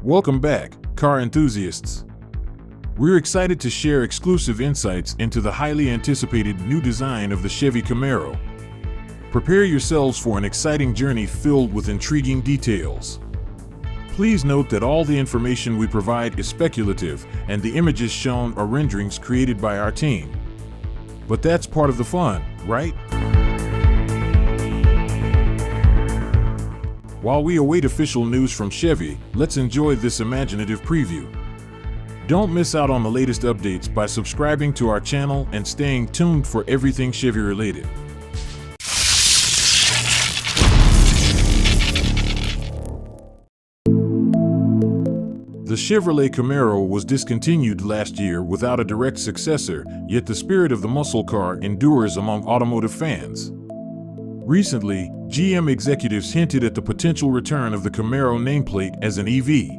Welcome back, car enthusiasts. We're excited to share exclusive insights into the highly anticipated new design of the Chevy Camaro. Prepare yourselves for an exciting journey filled with intriguing details. Please note that all the information we provide is speculative, and the images shown are renderings created by our team. But that's part of the fun, right? While we await official news from Chevy, let's enjoy this imaginative preview. Don't miss out on the latest updates by subscribing to our channel and staying tuned for everything Chevy related. The Chevrolet Camaro was discontinued last year without a direct successor, yet the spirit of the muscle car endures among automotive fans. Recently, GM executives hinted at the potential return of the Camaro nameplate as an EV.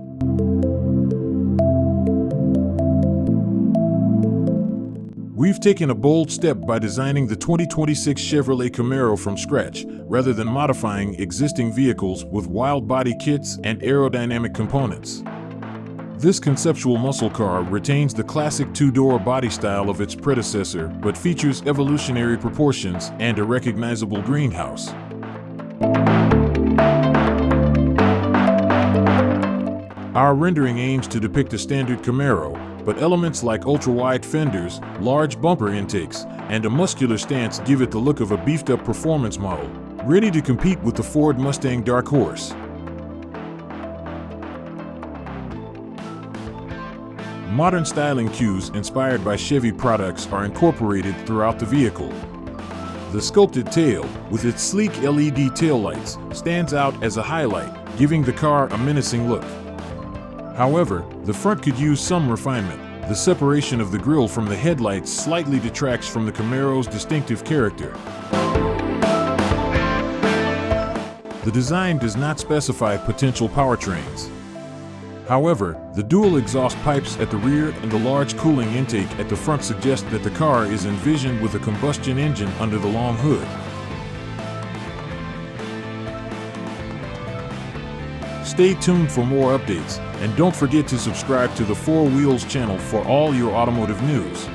We've taken a bold step by designing the 2026 Chevrolet Camaro from scratch, rather than modifying existing vehicles with wild body kits and aerodynamic components. This conceptual muscle car retains the classic two-door body style of its predecessor, but features evolutionary proportions and a recognizable greenhouse. Our rendering aims to depict a standard Camaro, but elements like ultra-wide fenders, large bumper intakes, and a muscular stance give it the look of a beefed-up performance model, ready to compete with the Ford Mustang Dark Horse. Modern styling cues inspired by Chevy products are incorporated throughout the vehicle. The sculpted tail, with its sleek LED taillights, stands out as a highlight, giving the car a menacing look. However, the front could use some refinement. The separation of the grille from the headlights slightly detracts from the Camaro's distinctive character. The design does not specify potential powertrains. However, the dual exhaust pipes at the rear and the large cooling intake at the front suggest that the car is envisioned with a combustion engine under the long hood. Stay tuned for more updates, and don't forget to subscribe to the 4 Wheels channel for all your automotive news.